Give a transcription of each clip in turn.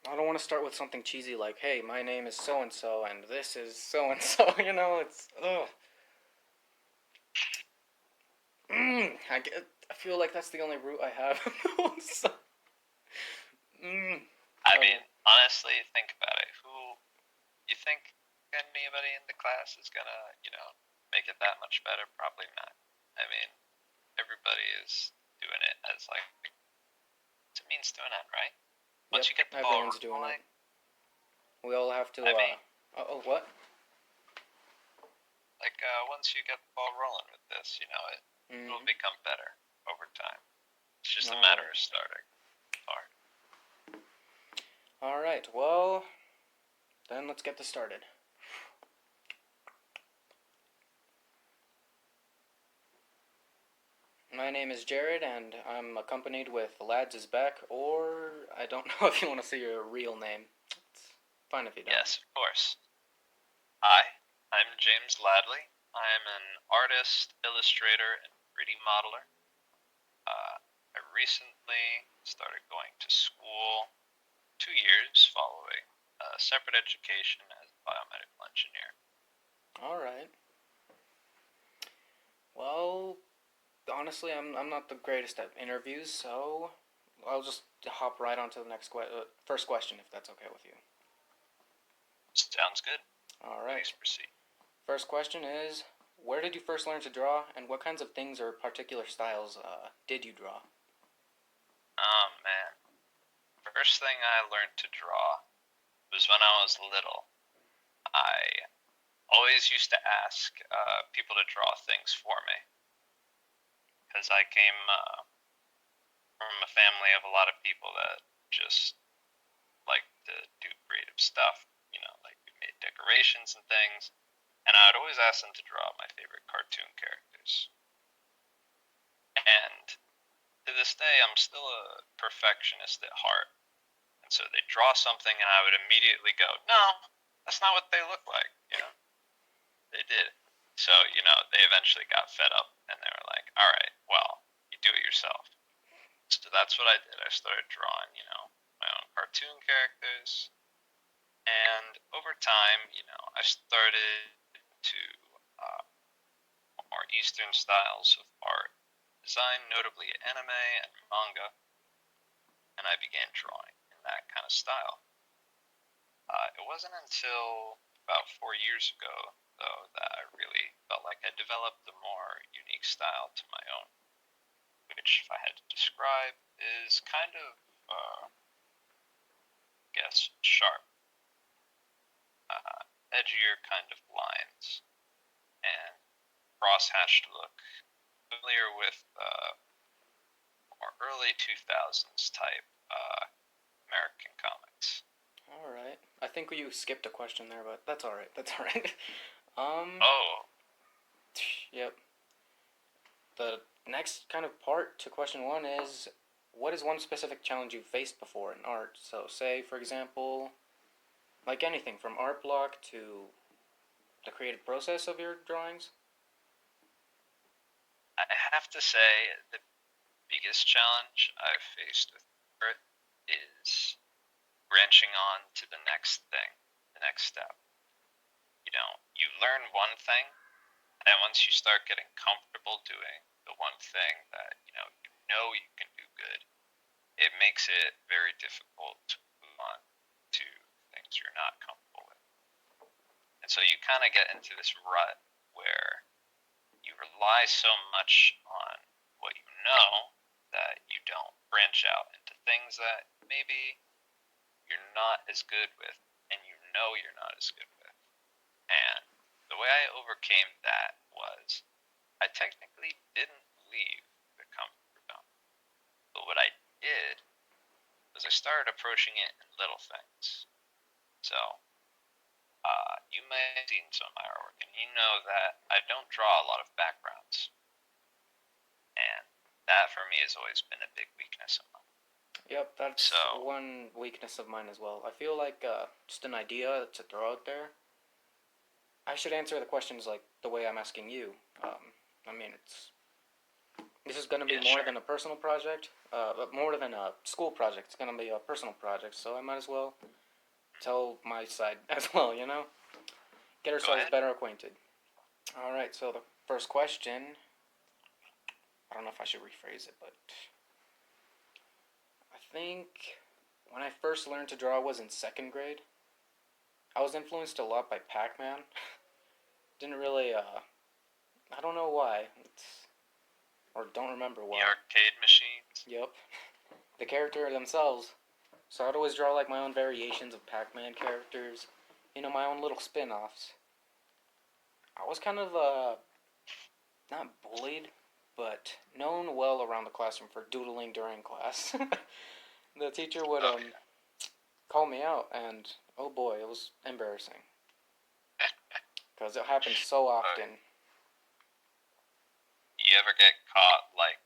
I don't want to start with something cheesy like, "Hey, my name is so and so, and this is so and so." You know, it's ugh. I feel like that's the only route I have. So, I mean, trouble. honestly, think about it. Who you think anybody in the class is gonna, make it that much better? Probably not. I mean, everybody is doing it as like it's a means to an end, right? Once Yep, you get the ball everyone's doing it. rolling, We all have to. I mean, Oh, what? like once you get the ball rolling with this, it'll Mm-hmm. become better over time. It's just a All matter right. of starting hard. All right. Well, then let's get this started. My name is Jared, and I'm accompanied with LadzIsBack, or I don't know if you want to say your real name. It's fine if you don't. Yes, of course. Hi, I'm James Ladley. I'm an artist, illustrator, and 3D modeler. Uh, I recently started going to school 2 years following a separate education as a biomedical engineer. All right. Well, honestly, I'm not the greatest at interviews, so I'll just hop right on to the first question, if that's okay with you. Sounds good. All Please right. proceed. First question is, where did you first learn to draw, and what kinds of things or particular styles did you draw? Oh man. First thing I learned to draw was when I was little. I always used to ask people to draw things for me because I came from a family of a lot of people that just like to do creative stuff. Like we made decorations and things, and I would always ask them to draw my favorite cartoon characters. And to this day, I'm still a perfectionist at heart. And so they draw something, and I would immediately go, "No, that's not what they look like." They did. So they eventually got fed up, and they were like, "All right, well, you do it yourself." So that's what I did. I started drawing, my own cartoon characters, and over time, I started to uh, more Eastern styles of art design, notably anime and manga, and I began drawing in that kind of style. It wasn't until about 4 years ago, though, that I really felt like I developed a more unique style to my own, which, if I had to describe, is kind of, I guess, sharp, edgier kind of lines, and cross-hatched look, familiar with more early 2000s type American comics. All right. I think you skipped a question there, but that's all right. That's all right. um. Oh, Yep. The next kind of part to question one is, what is one specific challenge you've faced before in art? So, say for example, like anything from art block to the creative process of your drawings. I have to say the biggest challenge I've faced with art is branching on to the next thing, the next step. You learn one thing, and once you start getting comfortable doing the one thing that you can do good, it makes it very difficult to move on to things you're not comfortable with. And so you kind of get into this rut where you rely so much on what you know that you don't branch out into things that maybe you're not as good with and you're not as good with. And the way I overcame that was I technically didn't leave the comfort zone. But what I did was I started approaching it in little things. So, you may have seen some of my artwork, and you know that I don't draw a lot of backgrounds. And that for me has always been a big weakness of mine. Yep, that's So, one weakness of mine as well. I feel like just an idea to throw out there. I should answer the questions like the way I'm asking you. I mean, it's This is going to be Yeah, more sure. than a personal project, but more than a school project. It's going to be a personal project, so I might as well tell my side as well, you know? Get Go ourselves ahead. better acquainted. Alright, so the first question, I don't know if I should rephrase it, but I think when I first learned to draw was in second grade. I was influenced a lot by Pac-Man. Didn't really, I don't know why. Or don't remember The why. arcade machines. Yep. The character themselves. So I'd always draw like my own variations of Pac-Man characters. You know, my own little spin-offs. I was kind of, not bullied, but known well around the classroom for doodling during class. The teacher would, Oh yeah. call me out, and oh boy, it was embarrassing. Because it happened so Uh, often. you ever get caught like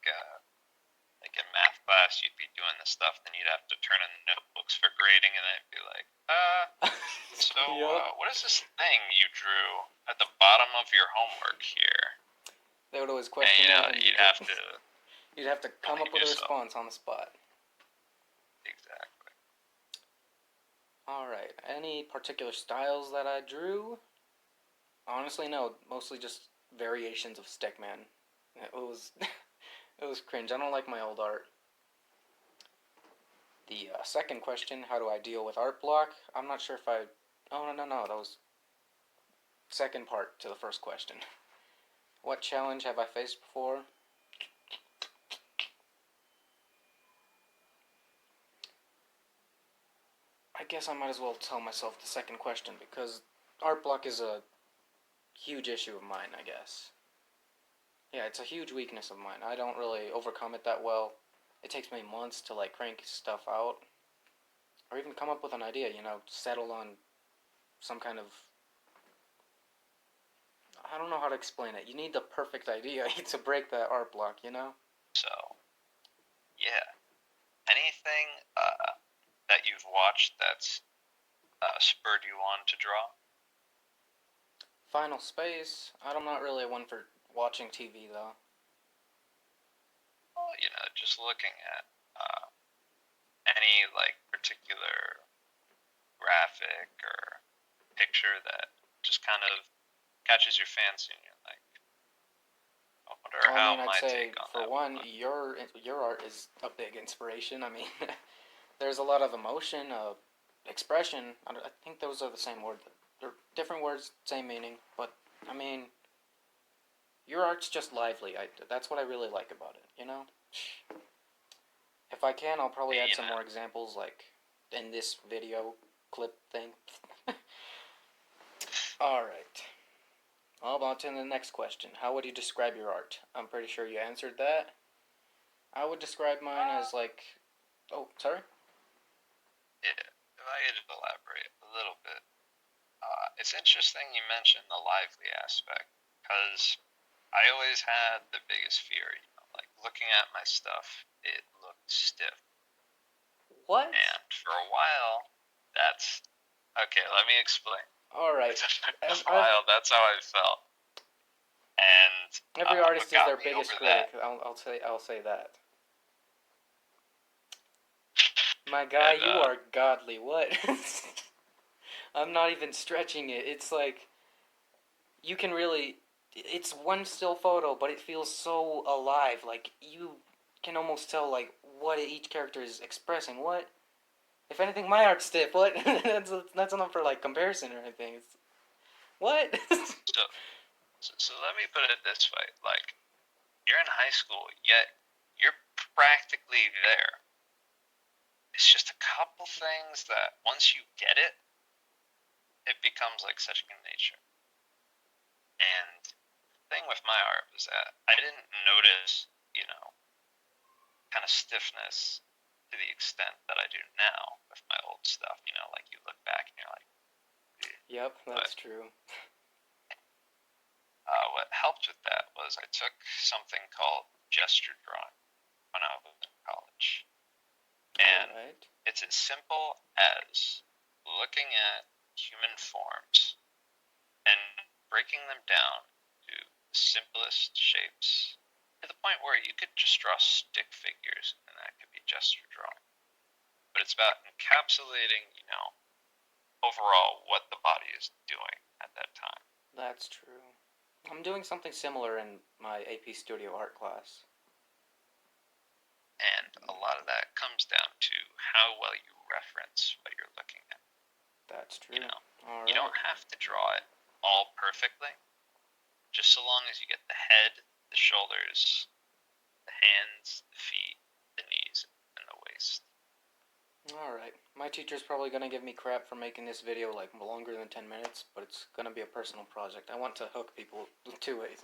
in math class, you'd be doing this stuff, then you'd have to turn in the notebooks for grading, and then it'd be like, so Yep. what is this thing you drew at the bottom of your homework here? They would always And question it, and you'd have to come blame up with a yourself. response on the spot. Exactly. Alright, any particular styles that I drew? Honestly, no. Mostly just variations of Stickman. It was, it was cringe. I don't like my old art. The second question, how do I deal with art block? I'm not sure if I. Oh, no. That was second part to the first question. What challenge have I faced before? I guess I might as well tell myself the second question because art block is a huge issue of mine, I guess. Yeah, it's a huge weakness of mine. I don't really overcome it that well. It takes me months to like crank stuff out or even come up with an idea, you know, settle on some kind of I don't know how to explain it. You need the perfect idea to break that art block, you know? So, yeah. Anything that you've watched that's spurred you on to draw? Final Space. I'm not really one for watching TV though. Well, just looking at any like particular graphic or picture that just kind of catches your fancy and you're like, I wonder Well, I how mean, I'd my say take on for that would one, look. your art is a big inspiration. I mean, there's a lot of emotion, expression. I think those are the same word. They're different words, same meaning. But I mean, your art's just lively. That's what I really like about it. You know. If I can, I'll probably add You some know, more examples, like in this video clip thing. All right. Well, on to the next question. How would you describe your art? I'm pretty sure you answered that. I would describe mine as like. Oh, sorry? yeah, if I could elaborate a little bit, it's interesting you mentioned the lively aspect because I always had the biggest fear, like looking at my stuff, it looked stiff. What? And for a while, that's okay. Let me explain. Alright. For a while, that's how I felt. And Every what artist is got their me biggest over critic. that, I'll say that. My guy, and you are godly. What? I'm not even stretching it. It's like you can really. It's one still photo, but it feels so alive. Like you can almost tell like what each character is expressing. What? If anything, my art's stiff. What? That's enough for like comparison or anything. It's, what? so, so let me put it this way: like you're in high school, yet you're practically there. It's just a couple things that once you get it, it becomes like second nature. And the thing with my art was that I didn't notice, kind of stiffness to the extent that I do now with my old stuff. Like you look back and you're like, "Ugh." Yep, But that's true. what helped with that was I took something called gesture drawing when I was in college. All And right. it's as simple as looking at human forms and breaking them down to the simplest shapes to the point where you could just draw stick figures, and that could be gesture drawing. But it's about encapsulating, overall what the body is doing at that time. That's true. I'm doing something similar in my AP Studio art class. And a lot of that comes down to how well you reference what you're looking at. That's true. All right. You don't have to draw it all perfectly, just so long as you get the head, the shoulders, the hands, the feet, the knees, and the waist. Alright. My teacher's probably going to give me crap for making this video like longer than 10 minutes, but it's going to be a personal project. I want to hook people to it,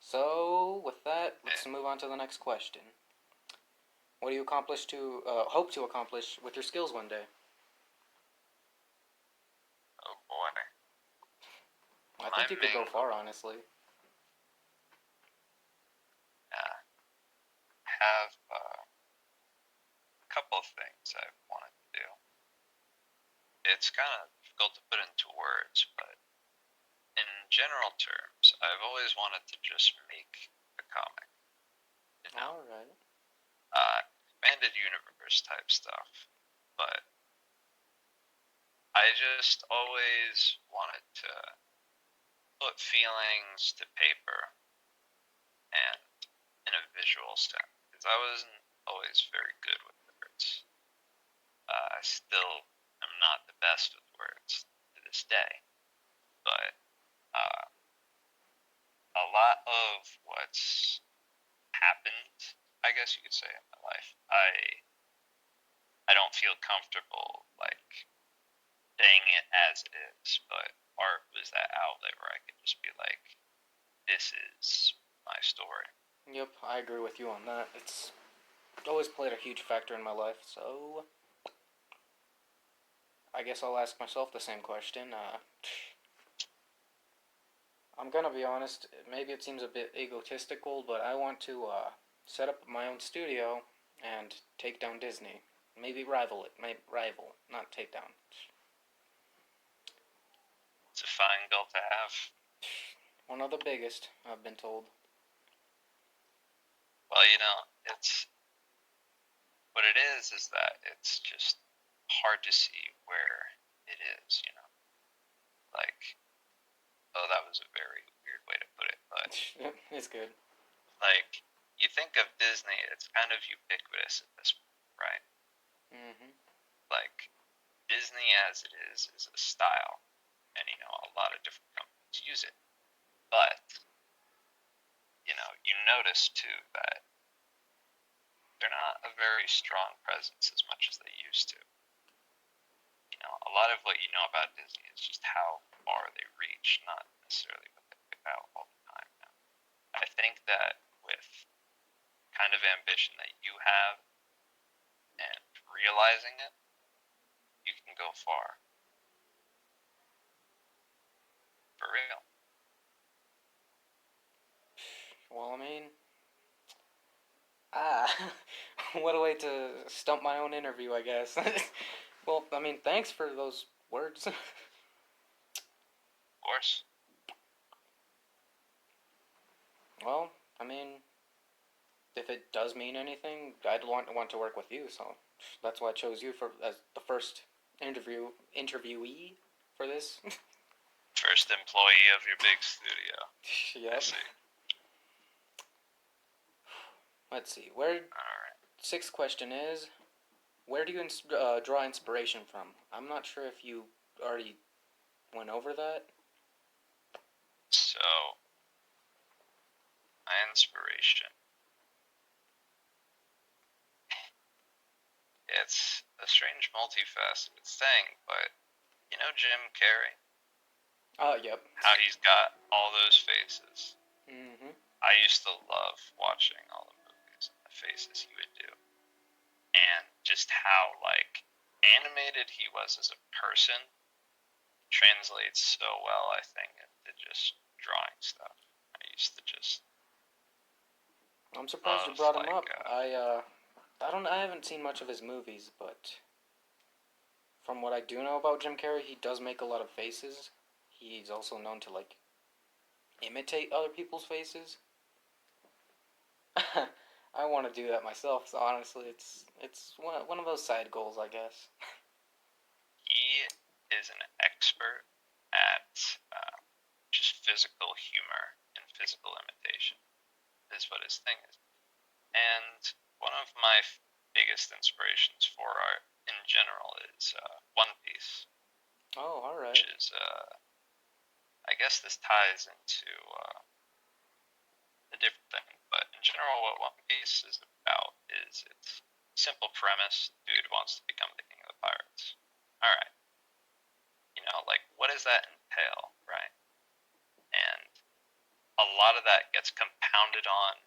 So, with that, let's move on to the next question. What do you hope to accomplish with your skills one day? Oh boy. I think you could go far, honestly. Yeah. I have a couple of things I've wanted to do. It's kind of difficult to put into words, but in general terms, I've always wanted to just make a comic. Alright. Expanded universe type stuff. But I just always wanted to put feelings to paper and in a visual sense, because I wasn't always very good with words. I still am not the best with words to this day, but a lot of what's happened, I guess you could say, in my life, I don't feel comfortable saying it as it is, but art was that outlet where I could just be like, this is my story. Yep, I agree with you on that. It's always played a huge factor in my life, so I guess I'll ask myself the same question. I'm gonna be honest, maybe it seems a bit egotistical, but I want to set up my own studio and take down Disney. Maybe rival it. Maybe rival, not take down. It's a fine goal to have. One of the biggest, I've been told. Well, it's what it is that it's just hard to see where it is, Like, oh, that was a very weird way to put it, but it's good. Like, you think of Disney, it's kind of ubiquitous at this point, right? Mm-hmm. Like, Disney as it is a style, and a lot of different companies use it. But you notice too that they're not a very strong presence as much as they used to. A lot of what you know about Disney is just how far they reach, not necessarily what they pick out all the time. I think that with kind of ambition that you have and realizing it, you can go far. For real. Well, I mean, what a way to stump my own interview, I guess. Well, I mean, thanks for those words. Of course. Well, I mean, if it does mean anything, I'd want to work with you, so that's why I chose you as the first interviewee for this. First employee of your big studio. Yep. Let's see. Alright. Sixth question is, where do you draw inspiration from? I'm not sure if you already went over that. So, my inspiration. It's a strange multifaceted thing, but Jim Carrey? Yep. How he's got all those faces. Mm-hmm. I used to love watching all the movies and the faces he would do. And just how, animated he was as a person translates so well, I think, into just drawing stuff. I used to just... I'm surprised you brought him up. I haven't seen much of his movies, but from what I do know about Jim Carrey, he does make a lot of faces. He's also known to, imitate other people's faces. I want to do that myself. So honestly, it's one of those side goals, I guess. He is an expert at just physical humor and physical imitation, is what his thing is. And one of my biggest inspirations for art in general is One Piece, Oh, all which right. is, I guess this ties into a different thing, but in general, what One Piece is about is its simple premise: dude wants to become the king of the pirates. All right, like what does that entail, right? And a lot of that gets compounded on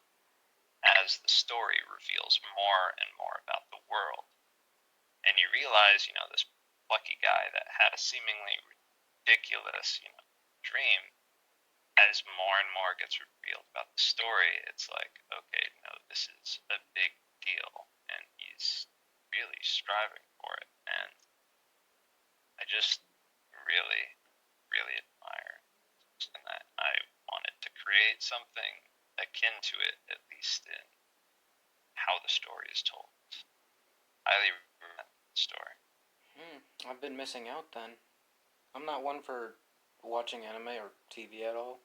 as the story reveals more and more about the world. And you realize, this plucky guy that had a seemingly ridiculous, dream, as more and more gets revealed about the story, it's like, okay, no, this is a big deal, and he's really striving for it. And I just really, really admire that. I wanted to create something akin to it, at least in how the story is told. Highly recommend the story. I've been missing out then. I'm not one for watching anime or TV at all,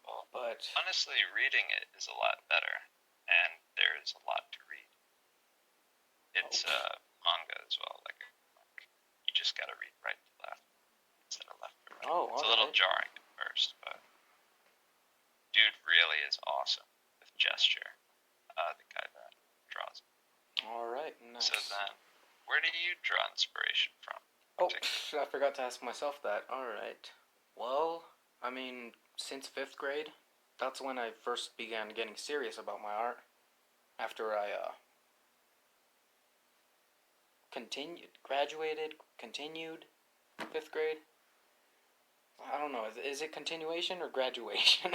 Well, but honestly, reading it is a lot better, and there's a lot to read. oh, It's manga as well. Like you just gotta read right to left instead of left to right. oh, It's all a little right, jarring at first, but dude really is awesome with gesture. The guy that draws. all right, So nice. then, where do you draw inspiration from? Oh, I forgot to ask myself that. All right. Well, I mean, since fifth grade, that's when I first began getting serious about my art. After I continued fifth grade. I don't know. Is it continuation or graduation?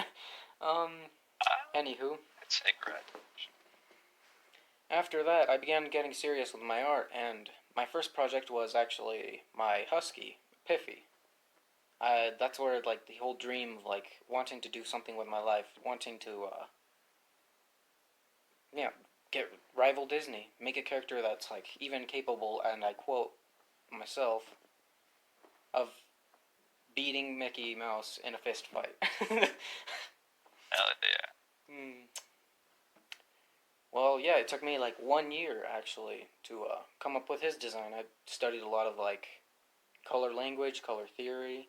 um. Anywho, I'd say graduation. after that, I began getting serious with my art, and my first project was actually my husky, Piffy. That's where like the whole dream of like wanting to do something with my life, wanting to yeah, get rival Disney, make a character that's like even capable, and I quote myself, of beating Mickey Mouse in a fist fight. Hell yeah. Hmm. Well, yeah, it took me like 1 year actually to come up with his design. I studied a lot of like color language, color theory,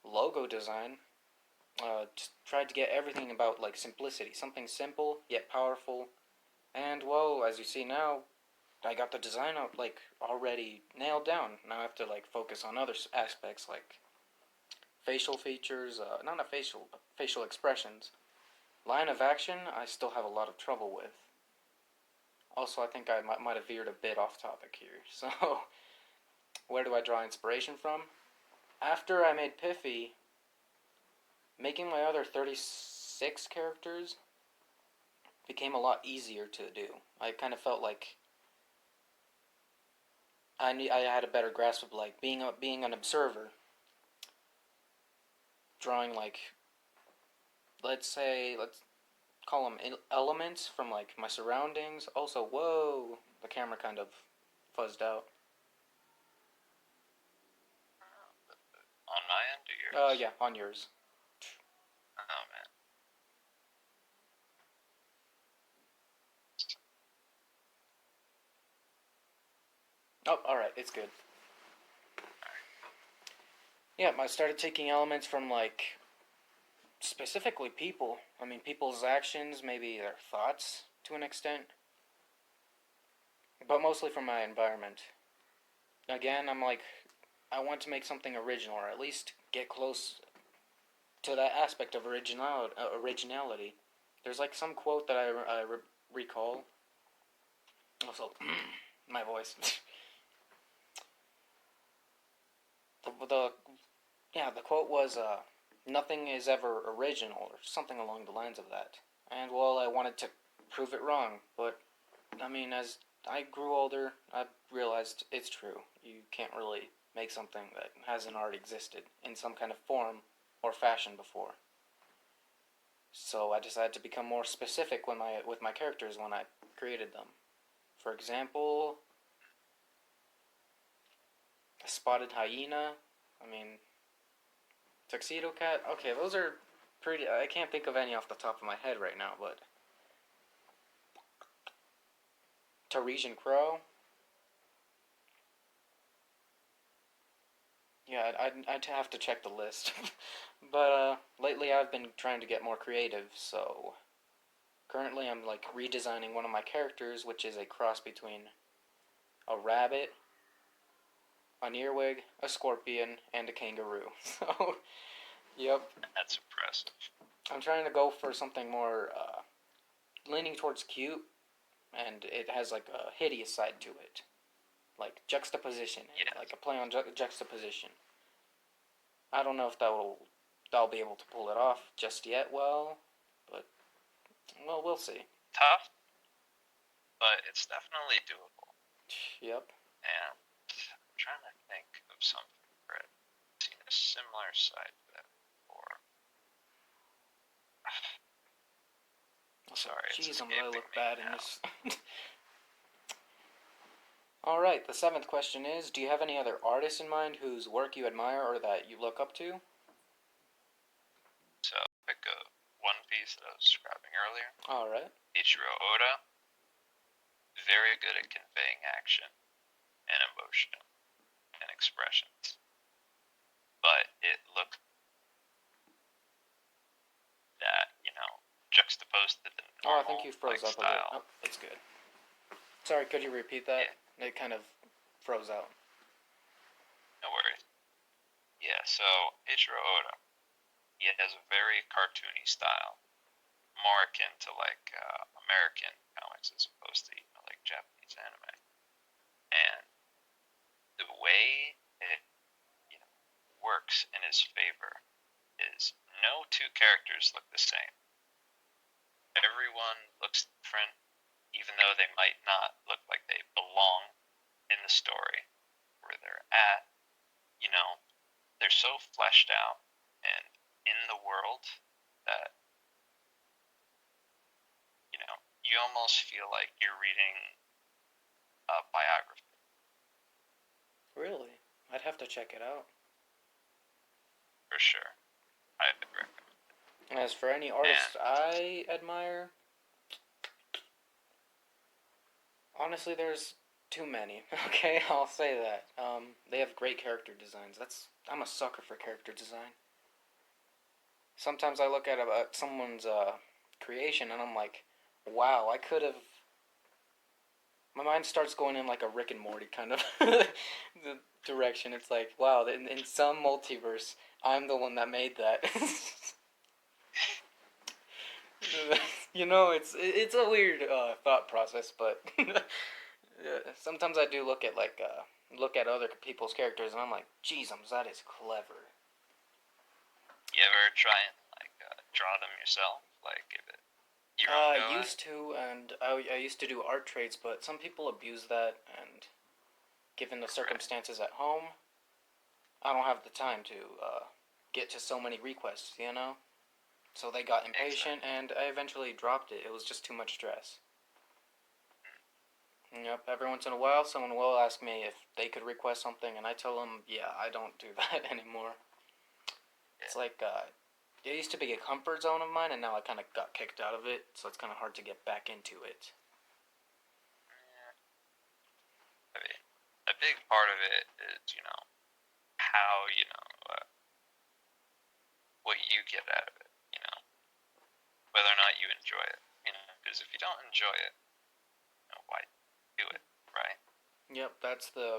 logo design. Just tried to get everything about like simplicity, something simple yet powerful. And well, as you see now, I got the design out like already nailed down. Now I have to like focus on other aspects like facial features, not facial, but facial expressions. Line of action, I still have a lot of trouble with. Also, I think I might have veered a bit off topic here. So, where do I draw inspiration from? After I made Piffy, making my other 36 characters became a lot easier to do. I kind of felt like I had a better grasp of like being an observer, drawing like let's call them elements from like my surroundings. Also, whoa, the camera kind of fuzzed out. On my end or yours? Yeah, on yours. Oh man. Oh, all right, it's good. Yeah, I started taking elements from like specifically people. I mean, people's actions, maybe their thoughts to an extent, but mostly from my environment. Again, I'm like, I want to make something original, or at least get close to that aspect of originality. There's like some quote that I recall. Also, my voice. the yeah, the quote was, "Nothing is ever original," or something along the lines of that. And well, I wanted to prove it wrong, but I mean, as I grew older, I realized it's true. You can't really make something that hasn't already existed in some kind of form or fashion before. So I decided to become more specific with my characters when I created them. For example, a spotted hyena. I mean, tuxedo cat. Okay, those are pretty. I can't think of any off the top of my head right now, but Taresian crow. Yeah, I'd have to check the list. But lately I've been trying to get more creative, so currently I'm like redesigning one of my characters, which is a cross between a rabbit, an earwig, a scorpion, and a kangaroo. So, yep. That's impressive. I'm trying to go for something more leaning towards cute, and it has like a hideous side to it, like juxtaposition, Yes. like a play on juxtaposition. I don't know if that'll be able to pull it off just yet. But we'll see. Tough, but it's definitely doable. Yep. And I'm trying to think of something where I've seen a similar side to that before. Sorry, Jeez, it's I'm gonna escaping look me bad in now. this. All right. The seventh question is: do you have any other artists in mind whose work you admire or that you look up to? So pick one piece that I was describing earlier. All right. Ichiro Oda, very good at conveying action and emotion and expressions. But it looked that, juxtaposed to the Oh, I normal think you froze up style. a bit. Oh, it's good. Sorry, could you repeat that? Yeah, It kind of froze out. no worries. Yeah, so Ichiro Oda, he has a very cartoony style, more akin to like American comics as opposed to like Japanese anime. And the way it works in his favor is no two characters look the same. Everyone looks different, even though they might not look like they belong in the story where they're at. You know, they're so fleshed out and in the world that, you almost feel like you're reading a biography. Really? I'd have to check it out. For sure. I recommend. As for any artists I admire, honestly, there's too many. Okay, I'll say that. They have great character designs. I'm a sucker for character design. Sometimes I look at someone's creation and I'm like, wow, I could have. My mind starts going in like a Rick and Morty kind of direction. It's like, wow, in some multiverse, I'm the one that made that. It's a weird thought process, but sometimes I do look at other people's characters, and I'm like, "Geez, that is clever." You ever try and draw them yourself? Like give it your own I go used to, and I used to do art trades, but some people abuse that, and given the circumstances at home, I don't have the time to get to so many requests, So they got impatient, and I eventually dropped it. It was just too much stress. Yep, every once in a while, someone will ask me if they could request something, and I tell them, yeah, I don't do that anymore. It's like, it used to be a comfort zone of mine, and now I kind of got kicked out of it, so it's kind of hard to get back into it. I mean, a big part of it is, how, what you get out of it, whether or not you enjoy it, because if you don't enjoy it, why do it, right? Yep, that's the...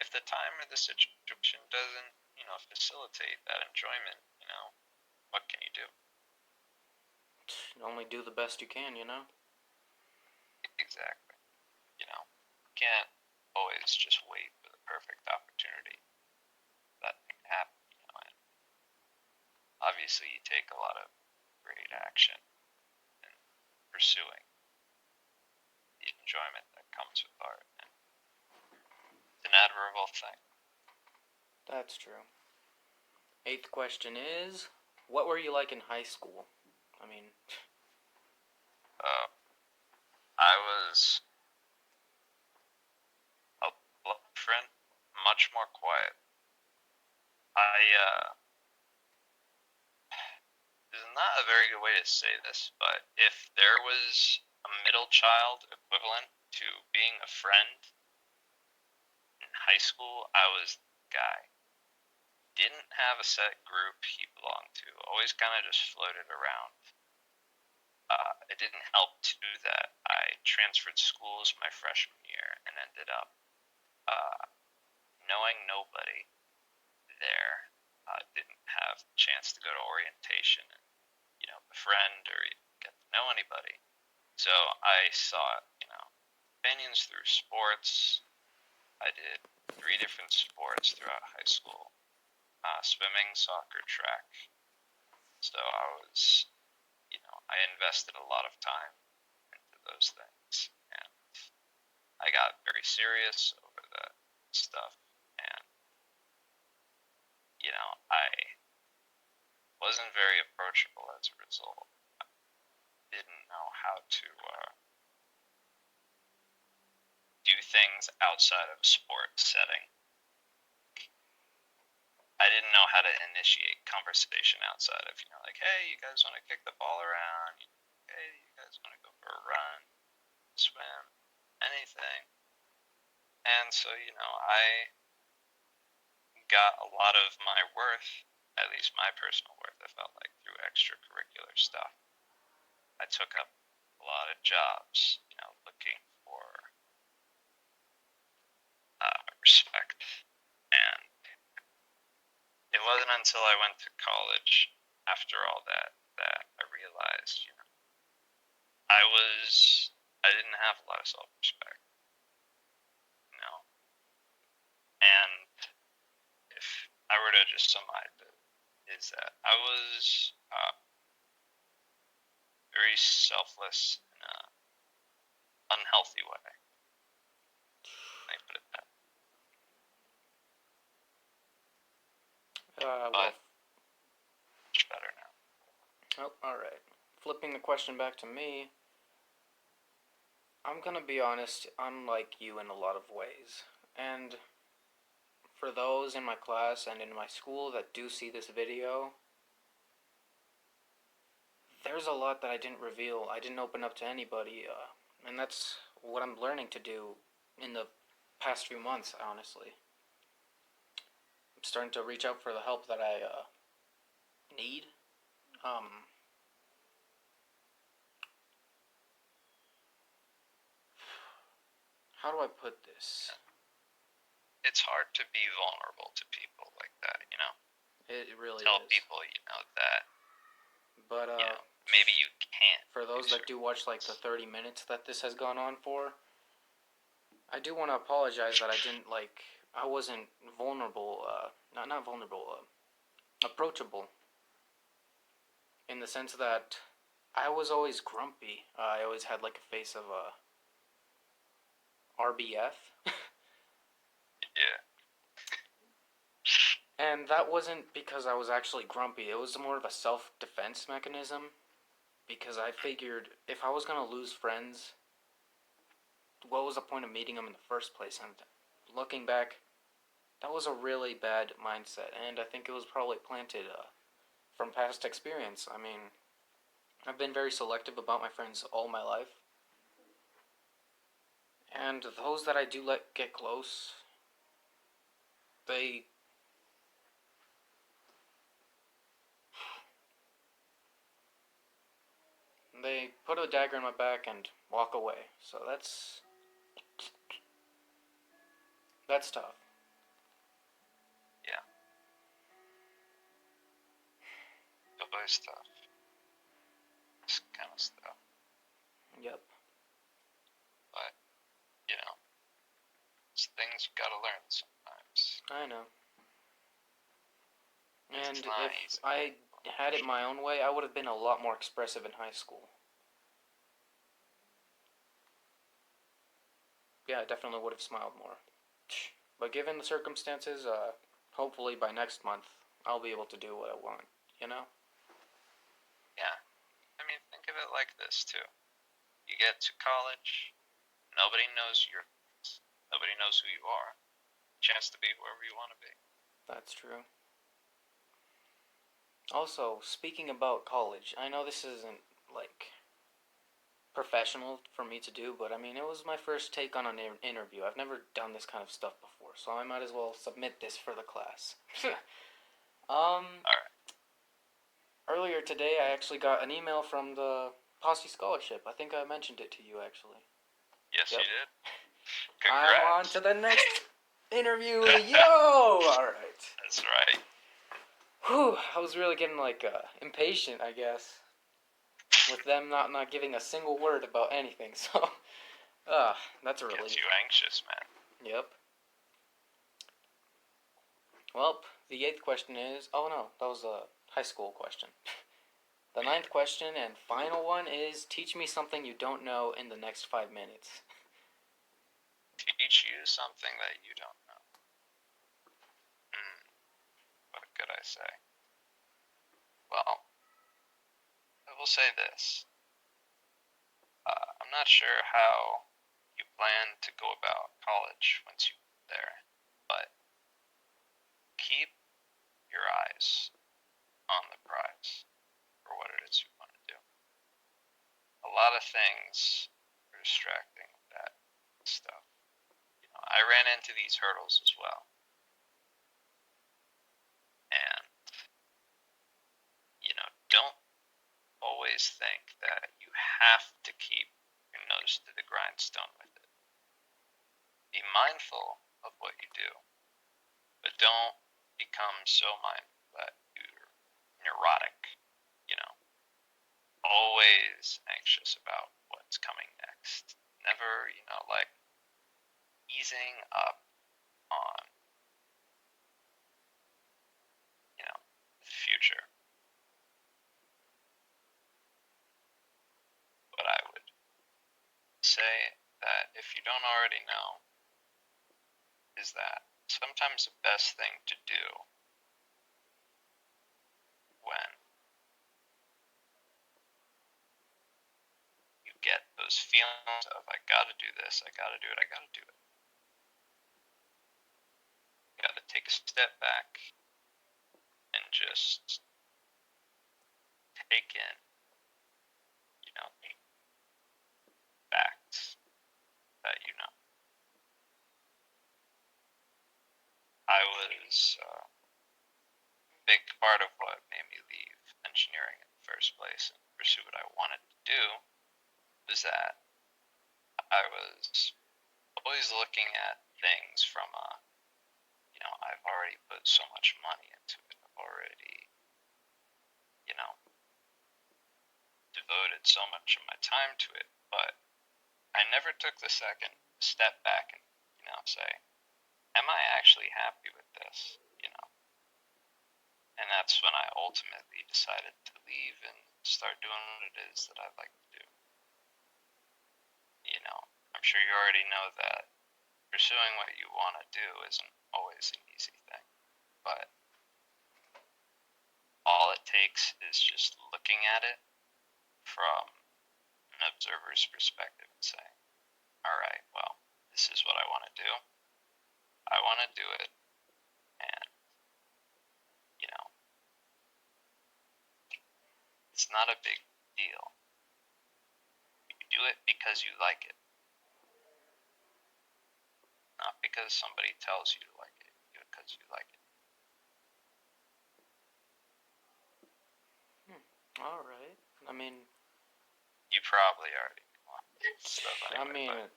If the time or the situation doesn't, facilitate that enjoyment, what can you do? You only do the best you can, Exactly. You can't always just wait for the perfect opportunity for that thing to happen, and obviously you take a lot of great action in pursuing the enjoyment that comes with art. And it's an admirable thing. That's true. Eighth question is, what were you like in high school? I mean, Uh, I was a lot different, much more quiet. I This is not a very good way to say this, but if there was a middle child equivalent to being a friend in high school, I was the guy. Didn't have a set group he belonged to. Always kind of just floated around. It didn't help too that I transferred schools my freshman year and ended up uh, knowing nobody there. Didn't have the chance to go to orientation and befriend or get to know anybody. So I sought companions through sports. I did 3 different sports throughout high school: swimming, soccer, track. So I invested a lot of time into those things, and I got very serious over that stuff, and I wasn't very approachable as a result. Didn't know how to do things outside of a sport setting. I didn't know how to initiate conversation outside of, like, hey, you guys want to kick the ball around? Hey, you guys want to go for a run, swim, anything. And so, I got a lot of my worth, at least my personal worth, I felt like, through extracurricular stuff. I took up a lot of jobs, looking for respect. And it wasn't until I went to college, after all that I realized, I didn't have a lot of self-respect, and if I were to just summarize it, is that I was very selfless in an unhealthy way. Let me put it that. well, But much better now. oh, all right. Flipping the question back to me, I'm gonna be honest. I'm like you in a lot of ways, and for those in my class and in my school that do see this video, there's a lot that I didn't reveal. I didn't open up to anybody, and that's what I'm learning to do in the past few months, honestly. I'm starting to reach out for the help that I need. How do I put this? It's hard to be vulnerable to people like that, It really Tell is. people, that, But maybe you can't. for those that do watch like the 30 minutes that this has gone on for, I do want to apologize that I wasn't vulnerable, not vulnerable, approachable. In the sense that I was always grumpy. I always had like a face of a RBF. Yeah. And that wasn't because I was actually grumpy. It was more of a self-defense mechanism. Because I figured if I was going to lose friends, what was the point of meeting them in the first place? And looking back, that was a really bad mindset. And I think it was probably planted from past experience. I mean, I've been very selective about my friends all my life. And those that I do let get close, they put a dagger in my back and walk away. So that's tough. Yeah. It's always tough. This kind of stuff. Yep. But, it's things you gotta learn sometimes. I know. And It's not if easy. I had it my own way, I would have been a lot more expressive in high school. Yeah, I definitely would have smiled more. But given the circumstances, hopefully by next month, I'll be able to do what I want, of it like this too. You get to college, nobody knows your face. Nobody knows who you are. Chance to be whoever you want to be. That's true. Also, speaking about college, I know this isn't like professional for me to do, but I mean, it was my first take on an interview. I've never done this kind of stuff before, so I might as well submit this for the class. All right. Earlier today, I actually got an email from the Posse Scholarship. I think I mentioned it to you, actually. Yes, Yep. you did. I'm on Congrats. to the next interview. Yo! Alright. That's right. Whew, I was really getting, like, impatient, I guess, with them not giving a single word about anything, so, that's a relief. Gets you anxious, man. Yep. Well, the 8th question is, oh no, that was a high school question. The 9th question and final one is, teach me something you don't know in the next 5 minutes. Teach you something that you don't know. What could I say? Well, I will say this. I'm not sure how you plan to go about college once you get there, but keep your eyes on the prize for what it is you want to do. A lot of things are distracting with that stuff. I ran into these hurdles as well. And, don't always think that you have to keep your nose to the grindstone with it. Be mindful of what you do, but don't become so mindful that you're neurotic, always anxious about what's coming next. Never, like easing up on, the future. But I would say that if you don't already know, is that sometimes the best thing to do when you get those feelings of, I gotta do this, I gotta do it, I gotta do it. You gotta take a step back and just take in, the facts that you know. I was a big part of what made me leave engineering in the first place and pursue what I wanted to do was that I was always looking at things from I've already put so much money into it. I've already, devoted so much of my time to it, but I never took the second step back and, say, am I actually happy with this? And that's when I ultimately decided to leave and start doing what it is that I like to do. I'm sure you already know that pursuing what you want to do isn't always an easy thing, but all it takes is just looking at it from an observer's perspective and saying, all right, well, this is what I want to do. I want to do it, and, it's not a big deal. You do it because you like it, not because somebody tells you to like it. You do it because you like it. Alright. I mean, You probably already know stuff anyway,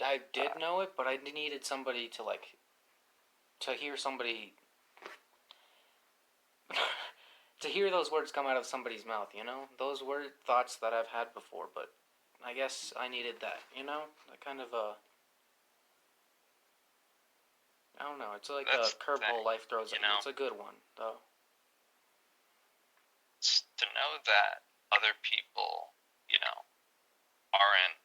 I did know it, but I needed somebody to, to hear somebody, to hear those words come out of somebody's mouth, Those were thoughts that I've had before, but I guess I needed that, That kind of I don't know, it's like that's a curveball life throws at you. It's a good one, though. It's to know that other people, aren't,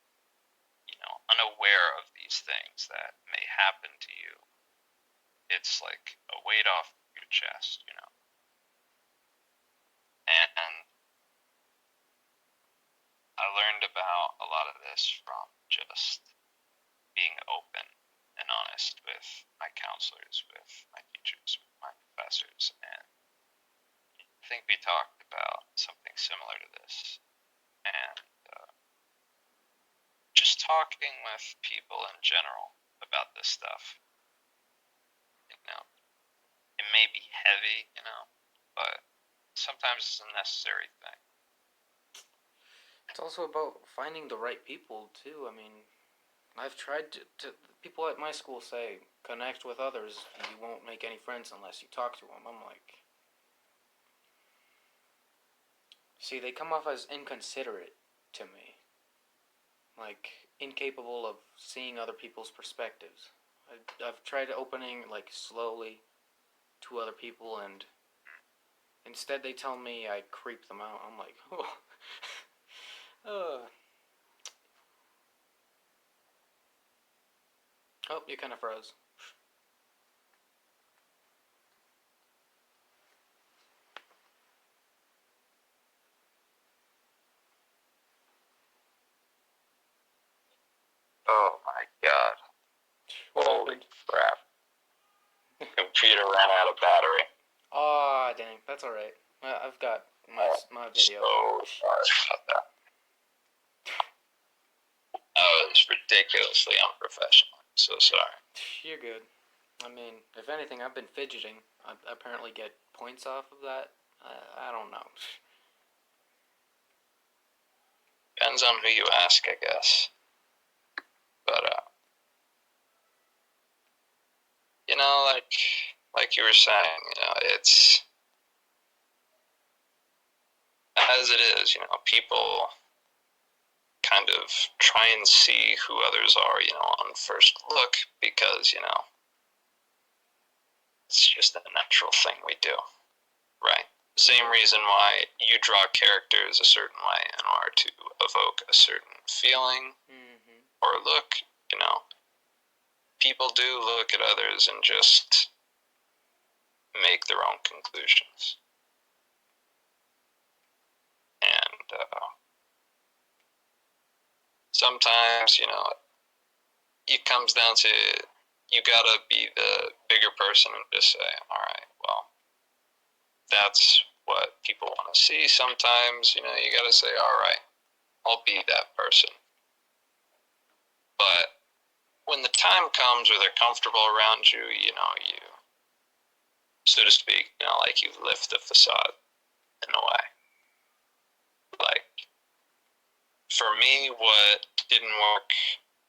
unaware of these things that may happen to you. It's like a weight off your chest, And I learned about a lot of this from just being open and honest with my counselors, with my teachers, with my professors, and I think we talked about something similar to this. And just talking with people in general about this stuff, you know, it may be heavy, but sometimes it's a necessary thing. It's also about finding the right people too. I mean, I've tried to people at my school say connect with others. You won't make any friends unless you talk to them. I'm like, see, they come off as inconsiderate to me, like incapable of seeing other people's perspectives. I've tried opening like slowly to other people, and instead they tell me I creep them out. I'm like, oh, oh, you kind of froze. Oh my god. Holy crap. Computer ran out of battery. Aw, oh, dang, that's alright. I've got my video. So sorry about that. I was ridiculously unprofessional. I'm so sorry. You're good. I mean, if anything, I've been fidgeting. I apparently get points off of that. I don't know. Depends on who you ask, I guess. But, like you were saying, it's as it is, people kind of try and see who others are, on first look because, it's just a natural thing we do, right? Same reason why you draw characters a certain way in order to evoke a certain feeling or look, People do look at others and just make their own conclusions. And sometimes, it comes down to you gotta be the bigger person and just say, all right, well, that's what people want to see. Sometimes, you gotta say, all right, I'll be that person. But when the time comes where they're comfortable around you, you, so to speak, like you lift the facade in a way. Like, for me, what didn't work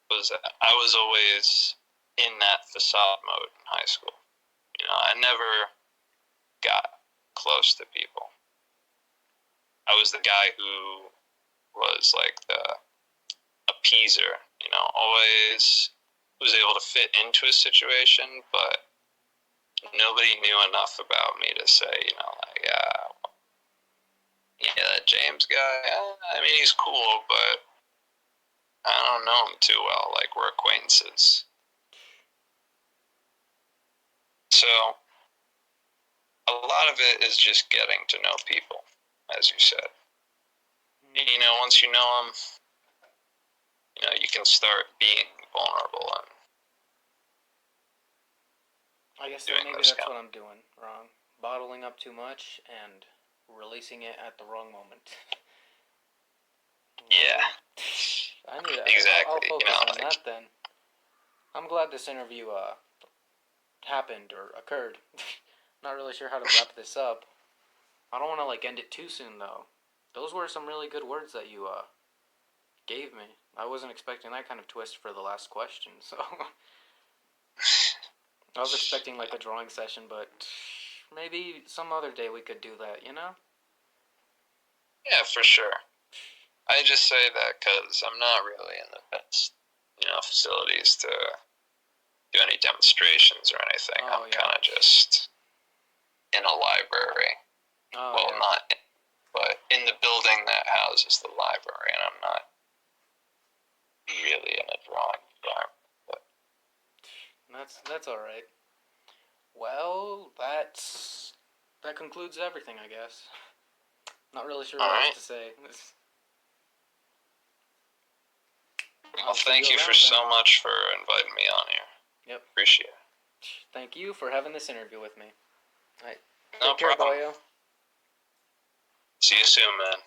was that I was always in that facade mode in high school. I never got close to people. I was the guy who was like the appeaser, always was able to fit into a situation, but nobody knew enough about me to say, that James guy, I mean, he's cool, but I don't know him too well, like we're acquaintances. So, a lot of it is just getting to know people, as you said. Once you know them, you can start being vulnerable and I guess maybe that's what I'm doing wrong. Bottling up too much and releasing it at the wrong moment. Yeah. I need to, exactly. I'll focus on that then. I'm glad this interview happened or occurred. Not really sure how to wrap this up. I don't want to end it too soon though. Those were some really good words that you gave me. I wasn't expecting that kind of twist for the last question, so I was expecting a drawing session, but maybe some other day we could do that, Yeah, for sure. I just say that because I'm not really in the best, facilities to do any demonstrations or anything. I'm kind of just in a library. Not in, but in the building that houses the library, and I'm not really in a drawing environment. But that's all right. Well, that concludes everything, I guess. Not really sure what else to say. Well, I'll see thank you around for then. so much for inviting me on here. Yep. Appreciate it. Thank you for having this interview with me. All right. No Take care, problem. boyo. See you soon, man.